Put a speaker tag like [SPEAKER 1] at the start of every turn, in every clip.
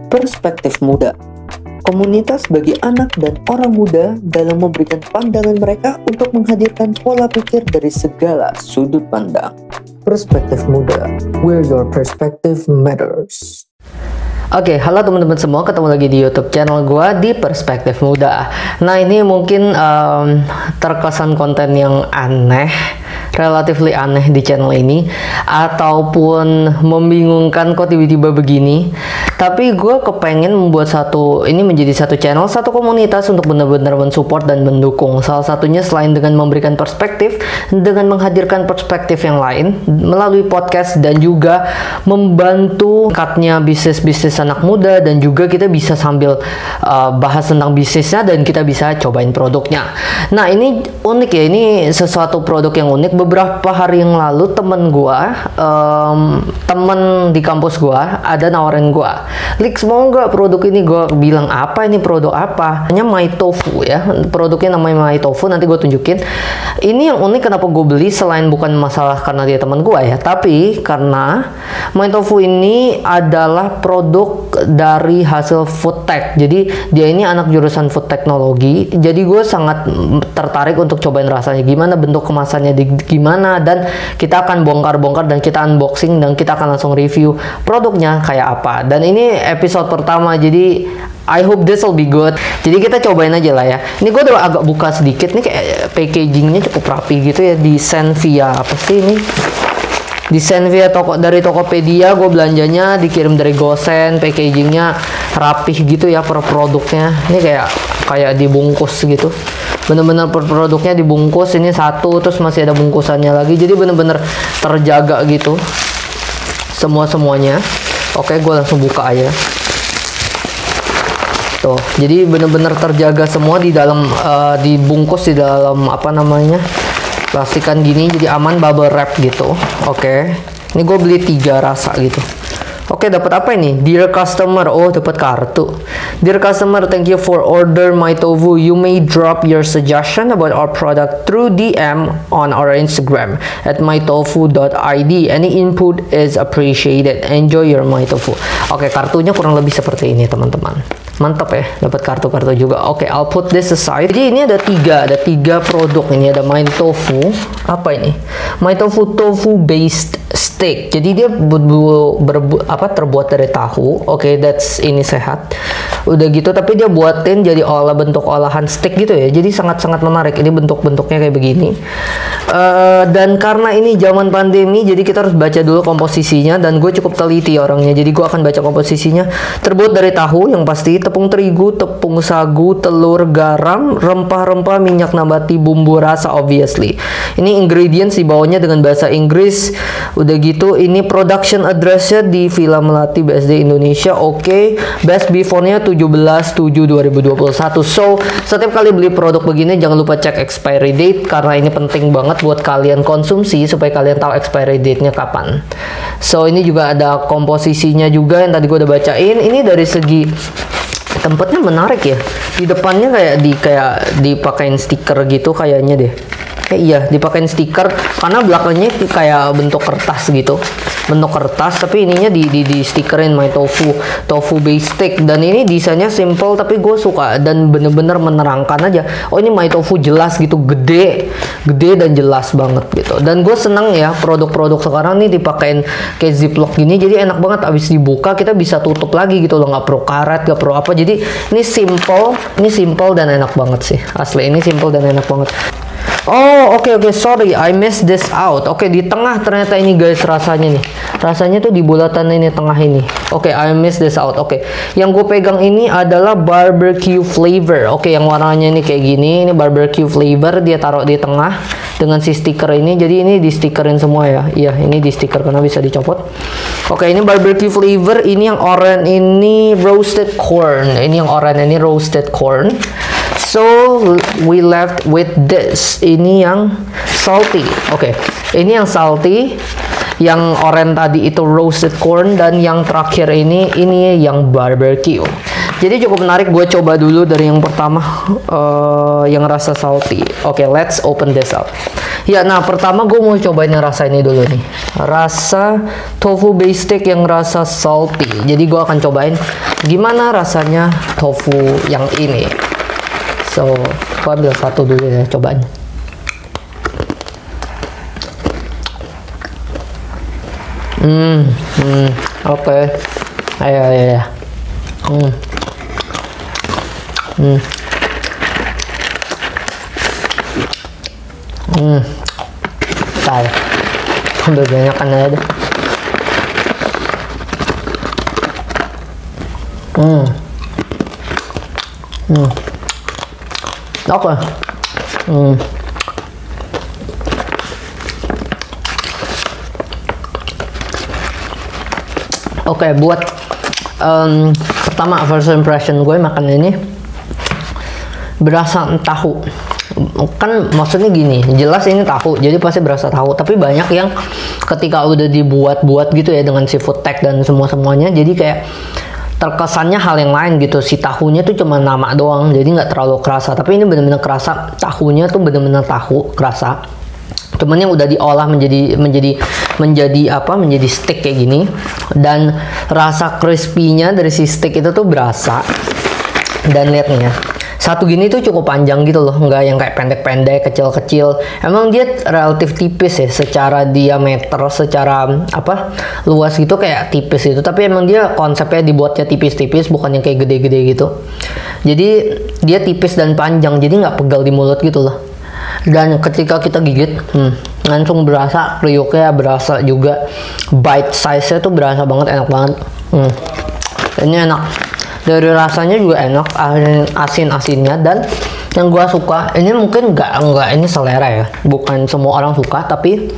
[SPEAKER 1] Perspektif Muda, komunitas bagi anak dan orang muda dalam memberikan pandangan mereka untuk menghadirkan pola pikir dari segala sudut pandang. Perspektif Muda, where your perspective matters. Oke, halo teman-teman semua, ketemu lagi di YouTube channel gue di Perspektif Muda. Nah, ini mungkin terkesan konten yang aneh, relatively aneh di channel ini, ataupun membingungkan kok tiba-tiba begini. Tapi gue kepengen membuat ini menjadi satu channel, satu komunitas untuk benar-benar mensupport dan mendukung. Salah satunya selain dengan memberikan perspektif, dengan menghadirkan perspektif yang lain melalui podcast dan juga membantu angkatnya bisnis-bisnis anak muda, dan juga kita bisa sambil bahas tentang bisnisnya dan kita bisa cobain produknya. Nah, ini unik ya, ini sesuatu produk yang unik. Beberapa hari yang lalu temen di kampus gua ada nawarin gua, "Lix, mau nggak produk ini?" Gua bilang, "Apa ini, produk apa?" Namanya My Tofu ya, produknya namanya My Tofu, nanti gue tunjukin. Ini yang unik kenapa gue beli, selain bukan masalah karena dia teman gua ya, tapi karena My Tofu ini adalah produk dari hasil food tech. Jadi dia ini anak jurusan food teknologi, jadi gue sangat tertarik untuk cobain rasanya gimana, bentuk kemasannya gimana, dan kita akan bongkar-bongkar dan kita unboxing dan kita akan langsung review produknya kayak apa. Dan ini episode pertama, jadi I hope this will be good. Jadi kita cobain aja lah ya. Ini gue udah agak buka sedikit nih, kayak packagingnya cukup rapi gitu ya. Desain via apa sih ini? Desain via dari Tokopedia, gue belanjanya dikirim dari Gosen, packagingnya rapih gitu ya per produknya. Ini kayak dibungkus gitu. Bener-bener per produknya dibungkus, ini satu, terus masih ada bungkusannya lagi. Jadi bener-bener terjaga gitu semuanya. Oke, gue langsung buka aja. Tuh, jadi bener-bener terjaga semua di dalam, dibungkus di dalam apa namanya, plastikan gini, jadi aman, bubble wrap gitu. Oke, ini gue beli 3 rasa gitu. Oke, dapat apa ini? Dear customer, oh dapat kartu. Dear customer, thank you for order My Tofu. You may drop your suggestion about our product through DM on our Instagram at mytofu.id. Any input is appreciated. Enjoy your My Tofu. Oke, kartunya kurang lebih seperti ini teman-teman. Mantap ya, dapat kartu-kartu juga. Oke, I'll put this aside. Jadi ini ada tiga produk. Ini ada My Tofu. Apa ini? My Tofu based steak. Jadi dia terbuat dari tahu. Oke, ini sehat. Udah gitu, tapi dia buatin jadi bentuk olahan steak gitu ya. Jadi sangat-sangat menarik. Ini bentuk-bentuknya kayak begini. Dan karena ini zaman pandemi, jadi kita harus baca dulu komposisinya. Dan gue cukup teliti orangnya. Jadi gue akan baca komposisinya. Terbuat dari tahu yang pasti, tepung terigu, tepung sagu, telur, garam, rempah-rempah, minyak nabati, bumbu rasa obviously. Ini ingredients di bawahnya dengan bahasa Inggris. Udah gitu, ini production address-nya di Villa Melati BSD Indonesia. Oke, best before-nya 17/7/2021. So, setiap kali beli produk begini jangan lupa cek expiry date, karena ini penting banget buat kalian konsumsi supaya kalian tahu expiry date-nya kapan. So, ini juga ada komposisinya juga yang tadi gue udah bacain. Ini dari segi tempatnya menarik ya. Di depannya kayak dipakein stiker gitu kayaknya deh. Iya, dipakein stiker karena belakangnya kayak bentuk kertas gitu. Bentuk kertas, tapi ininya di stikerin My Tofu based steak. Dan ini desainnya simple tapi gue suka dan bener-bener menerangkan aja. Oh, ini My Tofu jelas gitu, gede dan jelas banget gitu. Dan gue seneng ya produk-produk sekarang nih dipakein kayak ziplock gini, jadi enak banget. Abis dibuka kita bisa tutup lagi gitu loh, nggak perlu karet, nggak perlu apa. Jadi ini simple dan enak banget sih. Asli ini simple dan enak banget. Oh, oke, sorry, I missed this out. Oke, di tengah ternyata ini guys rasanya nih. Rasanya tuh di bulatan ini, tengah ini. Oke, I missed this out. Oke, yang gue pegang ini adalah barbecue flavor. Oke, yang warnanya ini kayak gini. Ini barbecue flavor, dia taruh di tengah dengan si stiker ini. Jadi ini di stikerin semua ya. Iya, ini di stiker karena bisa dicopot. Oke, ini barbecue flavor. Ini yang oranye ini roasted corn. Ini yang oranye ini roasted corn. So we left with this. Ini yang salty. Oke, ini yang salty. Yang oranye tadi itu roasted corn, dan yang terakhir ini yang barbecue. Jadi cukup menarik. Gue coba dulu dari yang pertama, yang rasa salty. Oke, let's open this up. Ya, nah pertama gue mau cobain yang rasa ini dulu nih. Rasa tofu base steak yang rasa salty. Jadi gue akan cobain gimana rasanya tofu yang ini. So, gue ambil satu dulu ya, cobain. Oke. Ya. Bentar. Ambil banyak kan ada. Oke. Oke, buat pertama first impression gue makan ini berasa tahu. Kan maksudnya gini, jelas ini tahu, jadi pasti berasa tahu. Tapi banyak yang ketika udah dibuat-buat gitu ya dengan seafood tag dan semuanya, jadi kayak terkesannya hal yang lain gitu. Si tahunya tuh cuma nama doang, jadi nggak terlalu kerasa. Tapi ini bener-bener kerasa, tahunya tuh bener-bener tahu kerasa. Cuman yang udah diolah menjadi steak kayak gini, dan rasa crispy-nya dari si steak itu tuh berasa. Dan lihat nih ya, satu gini tuh cukup panjang gitu loh, nggak yang kayak pendek-pendek, kecil-kecil. Emang dia relatif tipis ya, secara diameter, secara luas gitu kayak tipis gitu. Tapi emang dia konsepnya dibuatnya tipis-tipis, bukan yang kayak gede-gede gitu. Jadi dia tipis dan panjang, jadi nggak pegal di mulut gitu loh. Dan ketika kita gigit, langsung berasa kriuknya, berasa juga bite size-nya tuh berasa banget, enak banget. Ini enak. Dari rasanya juga enak, asin-asinnya. Dan yang gua suka, ini mungkin nggak ini selera ya, bukan semua orang suka, tapi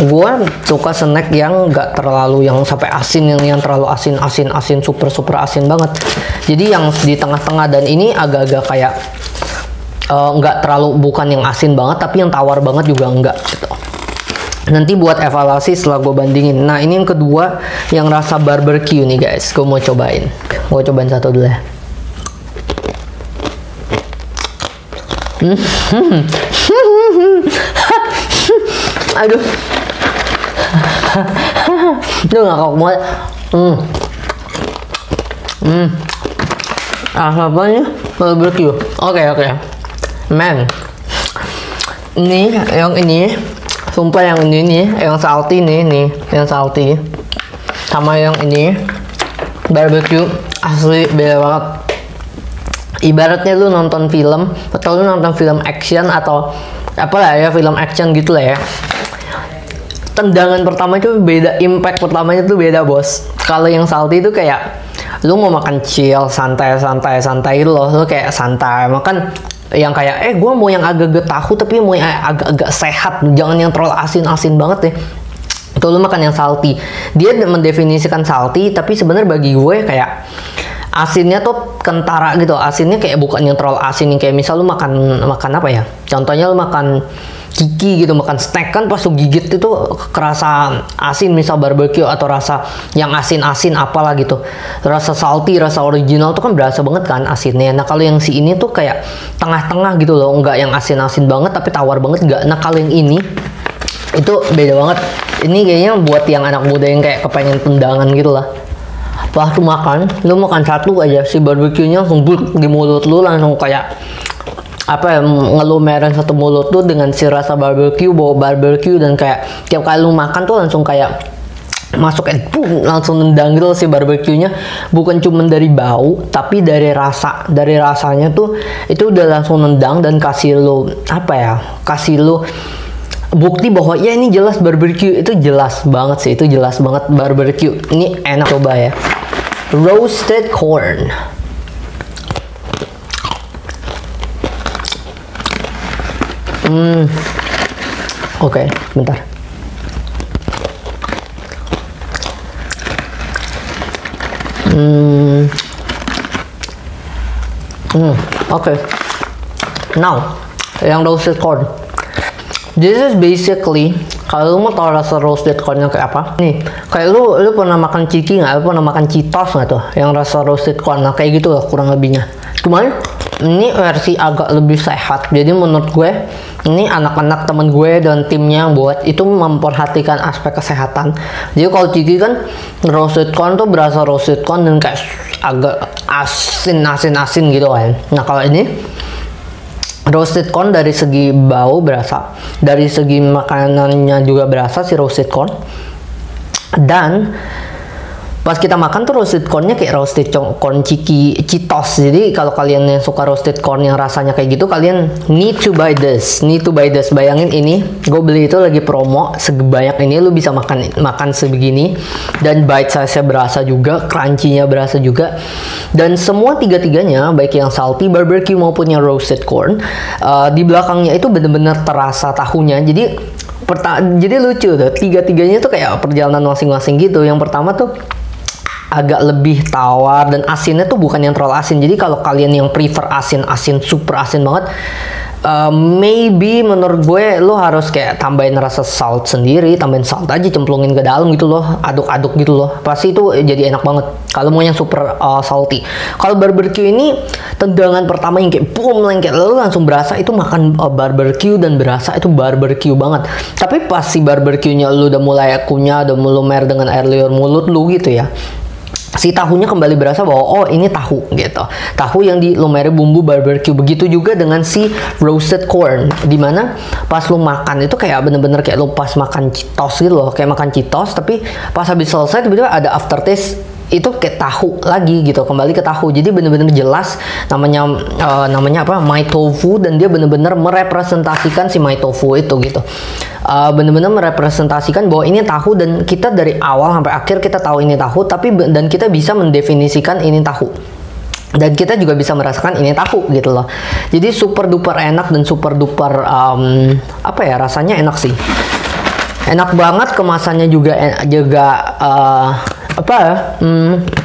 [SPEAKER 1] gua suka snack yang nggak terlalu yang sampai asin, yang terlalu asin super asin banget. Jadi yang di tengah-tengah, dan ini agak-agak kayak nggak terlalu, bukan yang asin banget tapi yang tawar banget juga enggak gitu. Nanti buat evaluasi setelah gue bandingin. Nah, ini yang kedua yang rasa barbecue nih guys, gue mau cobain. Gue cobain satu dulu ya. Aduh. Itu ngakak banget. Apanya? Barbecue. Oke. Man, ini yang ini, sumpah yang ini nih, yang salty nih, yang salty, sama yang ini barbecue asli beda banget. Ibaratnya lu nonton film, atau lu nonton film action atau apalah ya, film action gitu lah ya. Tendangan pertama itu beda, impact pertamanya tuh beda bos. Kalau yang salty itu kayak lu mau makan chill, santai gitu loh, lu kayak santai makan. Yang kayak gue mau yang agak-agak tahu tapi mau yang agak-agak sehat, jangan yang terlalu asin banget ya. Itu lu makan yang salty. Dia mendefinisikan salty, tapi sebenarnya bagi gue kayak asinnya tuh kentara gitu. Asinnya kayak bukan yang terlalu asin, yang kayak misal lu makan apa ya, contohnya lu makan kiki gitu, makan steak kan pas lu gigit itu kerasa asin, misal barbecue atau rasa yang asin apalah gitu. Rasa salty, rasa original tuh kan berasa banget kan asinnya. Nah kalau yang si ini tuh kayak tengah-tengah gitu loh, nggak yang asin banget tapi tawar banget, nggak. Nah kalau yang ini itu beda banget. Ini kayaknya buat yang anak muda yang kayak kepengen tendangan gitu lah. Pas lu makan satu aja, si barbecue-nya langsung bluk di mulut lu, langsung kayak ngelumerin satu mulut tuh dengan si rasa barbecue, bau barbecue, dan kayak tiap kali lu makan tuh langsung kayak masuk langsung nendang gitu si barbeque-nya. Bukan cuma dari bau tapi dari rasanya tuh itu udah langsung nendang dan kasih lu bukti bahwa ya ini jelas barbecue. Itu jelas banget sih, itu jelas banget barbecue. Ini enak, coba ya. Roasted corn. Oke, bentar. Oke. Now, yang roasted corn. This is basically Kalau lu mau tau rasa roasted cornnya kayak apa? Nih, kayak lu pernah makan ciki nggak? Lu pernah makan Cheetos nggak tuh? Yang rasa roasted corn, nah kayak gitu lah kurang lebihnya. Cuman ini versi agak lebih sehat. Jadi menurut gue, ini anak-anak temen gue dan timnya yang buat itu memperhatikan aspek kesehatan. Jadi kalau ciki kan roasted corn tuh berasa roasted corn dan kayak agak asin gitu kan. Nah kalau ini roasted corn dari segi bau berasa, dari segi makanannya juga berasa si roasted corn. Dan pas kita makan tuh roasted cornnya kayak roasted corn ciki Cheetos. Jadi kalau kalian yang suka roasted corn yang rasanya kayak gitu, kalian need to buy this. Bayangin ini, gue beli itu lagi promo sebanyak ini, lu bisa makan sebegini, dan bite size-nya berasa juga, crunchy-nya berasa juga, dan semua tiga-tiganya baik yang salty, barbecue maupun yang roasted corn, di belakangnya itu bener-bener terasa tahunya. Jadi lucu tuh, tiga-tiganya tuh kayak perjalanan masing-masing gitu. Yang pertama tuh agak lebih tawar dan asinnya tuh bukan yang terlalu asin. Jadi kalau kalian yang prefer asin super asin banget, maybe menurut gue lo harus kayak tambahin rasa salt sendiri, tambahin salt aja, cemplungin ke dalam gitu loh, aduk-aduk gitu loh, pasti itu jadi enak banget kalau mau yang super salty. Kalau barbecue ini tendangan pertama yang kayak boom, lengket, lo langsung berasa itu makan barbecue dan berasa itu barbecue banget. Tapi pas si barbeque-nya lo udah mulai kunyah, udah lumer dengan air liur mulut lu gitu ya, si tahunya kembali berasa bahwa oh ini tahu gitu, tahu yang dilumeri bumbu barbecue. Begitu juga dengan si roasted corn, dimana pas lu makan itu kayak bener-bener kayak lu pas makan Cheetos gitu loh, kayak makan Cheetos tapi pas habis selesai tiba-tiba ada aftertaste itu kayak tahu lagi gitu, kembali ke tahu. Jadi bener-bener jelas namanya apa, my tofu, dan dia bener-bener merepresentasikan si my tofu itu gitu. Bener-bener merepresentasikan bahwa ini tahu, dan kita dari awal sampai akhir kita tahu ini tahu, dan kita bisa mendefinisikan ini tahu, dan kita juga bisa merasakan ini tahu gitu loh. Jadi super duper enak dan super duper apa ya, rasanya enak sih, enak banget. Kemasannya juga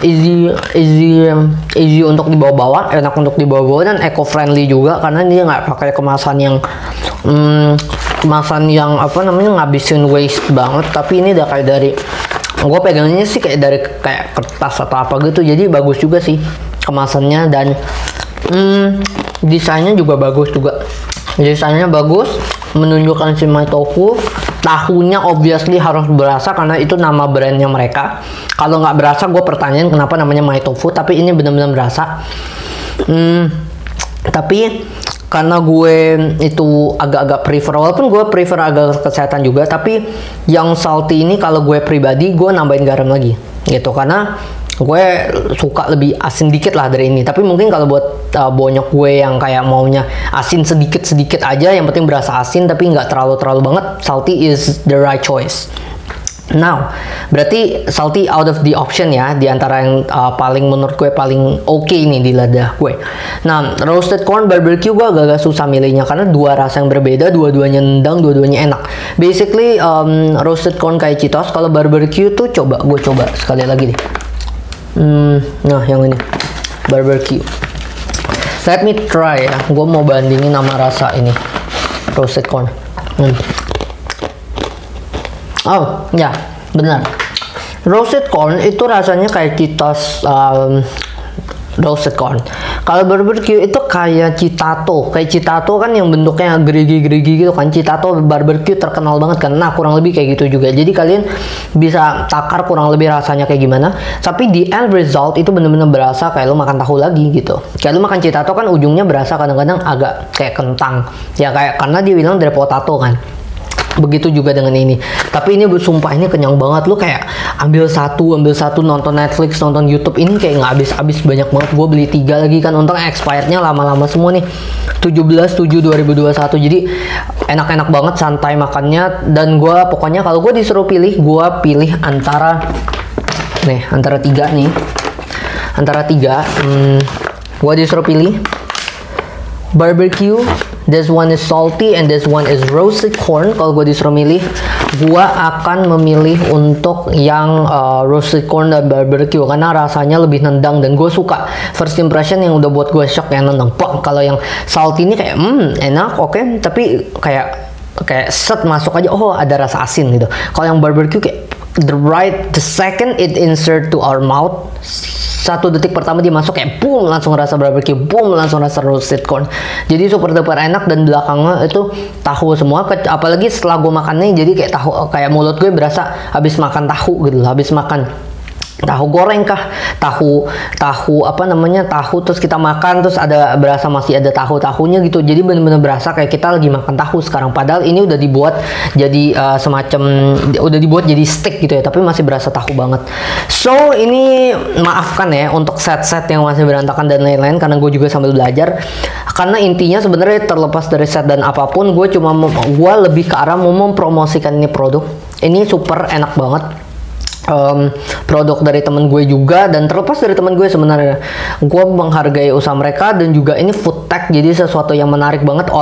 [SPEAKER 1] easy untuk dibawa-bawa, enak untuk dibawa-bawa, dan eco friendly juga karena dia nggak pakai kemasan yang apa namanya ngabisin waste banget. Tapi ini udah kayak dari, gue pegangnya sih kayak dari kayak kertas atau apa gitu, jadi bagus juga sih kemasannya. Dan desainnya juga bagus juga, desainnya bagus, menunjukkan si my tofu. Tahunya obviously harus berasa karena itu nama brandnya mereka. Kalau nggak berasa gue pertanyaan kenapa namanya my tofu, tapi ini benar-benar berasa. Tapi karena gue itu agak-agak prefer, walaupun gue prefer agak kesehatan juga, tapi yang salty ini kalau gue pribadi gue nambahin garam lagi gitu, karena gue suka lebih asin dikit lah dari ini. Tapi mungkin kalau buat bonyok gue yang kayak maunya asin sedikit aja, yang penting berasa asin tapi nggak terlalu banget, salty is the right choice. Now, berarti salty out of the option ya, di antara yang paling menurut gue paling oke nih di lidah gue. Nah, roasted corn barbecue gue agak susah milihnya karena dua rasa yang berbeda, dua-duanya nendang, dua-duanya enak. Basically roasted corn kayak Cheetos, kalau barbecue tuh gue coba sekali lagi deh. Nah yang ini barbecue, let me try ya, gue mau bandingin sama rasa ini roasted corn. Oh ya benar, roasted corn itu rasanya kayak Cheetos roasted corn. Kalau barbecue itu kayak Citato kan yang bentuknya gerigi gitu kan. Citato barbecue terkenal banget kan. Nah kurang lebih kayak gitu juga. Jadi kalian bisa takar kurang lebih rasanya kayak gimana. Tapi di end result itu bener-bener berasa kayak lo makan tahu lagi gitu. Kayak lo makan Citato kan ujungnya berasa kadang-kadang agak kayak kentang. Ya kayak karena dia bilang dari potato kan. Begitu juga dengan ini. Tapi ini sumpah ini kenyang banget. Lu kayak ambil satu nonton Netflix, nonton YouTube, ini kayak nggak habis banyak banget. Gue beli 3 lagi kan, untung expirednya lama-lama semua nih, 17/7/2021. Jadi enak-enak banget, santai makannya. Dan gue pokoknya kalau gue disuruh pilih, gue pilih antara 3 nih, gue disuruh pilih barbecue, this one is salty, and this one is roasted corn. Kalau gue disuruh milih, gue akan memilih untuk yang roasted corn dan barbecue karena rasanya lebih nendang dan gue suka first impression yang udah buat gue shock yang nendang. Kalau yang salty ini kayak enak, oke, tapi kayak kayak set masuk aja, oh ada rasa asin gitu. Kalau yang barbecue kayak the second it insert to our mouth, 1 detik pertama dia masuk kayak boom langsung rasa barbecue, boom langsung rasa roasted corn. Jadi super duper enak, dan belakangnya itu tahu semua. Apalagi setelah gue makannya, jadi kayak tahu, kayak mulut gue berasa habis makan tahu gitu, habis makan tahu goreng kah, tahu apa namanya, tahu terus kita makan terus ada berasa masih ada tahunya gitu. Jadi bener-bener berasa kayak kita lagi makan tahu sekarang, padahal ini udah dibuat jadi semacam udah dibuat jadi steak gitu ya, tapi masih berasa tahu banget. So ini maafkan ya untuk set-set yang masih berantakan dan lain-lain, karena gue juga sambil belajar. Karena intinya sebenarnya terlepas dari set dan apapun, gue lebih ke arah mau mempromosikan ini produk. Ini super enak banget. Produk dari temen gue juga, dan terlepas dari temen gue sebenarnya gue menghargai usaha mereka, dan juga ini food tech, jadi sesuatu yang menarik banget.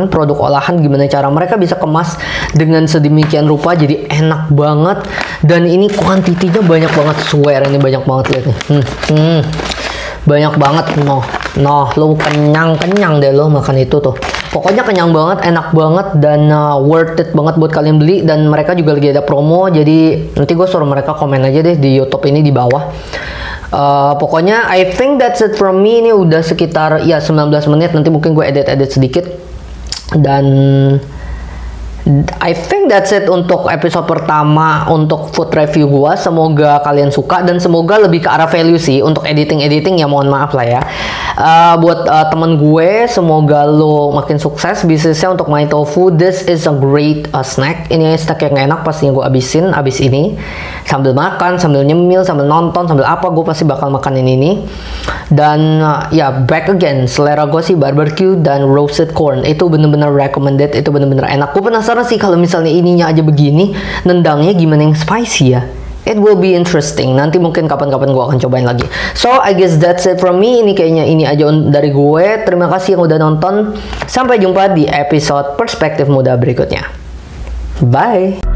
[SPEAKER 1] Produk olahan gimana cara mereka bisa kemas dengan sedemikian rupa jadi enak banget, dan ini kuantitinya banyak banget, swear ini banyak banget, lihat nih. Banyak banget, noh lo kenyang deh lo makan itu tuh. Pokoknya kenyang banget, enak banget, dan worth it banget buat kalian beli. Dan mereka juga lagi ada promo, jadi nanti gue suruh mereka komen aja deh di YouTube ini di bawah. Pokoknya I think that's it from me. Ini udah sekitar ya 19 menit, nanti mungkin gue edit sedikit. Dan I think that's it untuk episode pertama untuk food review gua. Semoga kalian suka, dan semoga lebih ke arah value sih. Untuk editing ya mohon maaf lah ya. Buat temen gue, semoga lo makin sukses bisnisnya untuk My Tofu. This is a great snack. Ini snack yang enak, pastinya gue abisin abis ini. Sambil makan, sambil nyemil, sambil nonton, sambil apa, gue pasti bakal makanin ini. Dan ya back again, selera gue sih barbecue dan roasted corn. Itu bener-bener recommended, itu bener-bener enak. Gue penasaran sih kalau misalnya ininya aja begini, nendangnya gimana yang spicy ya. It will be interesting. Nanti mungkin kapan-kapan gue akan cobain lagi. So I guess that's it from me. Ini kayaknya ini aja dari gue. Terima kasih yang udah nonton. Sampai jumpa di episode Perspektif Muda berikutnya. Bye.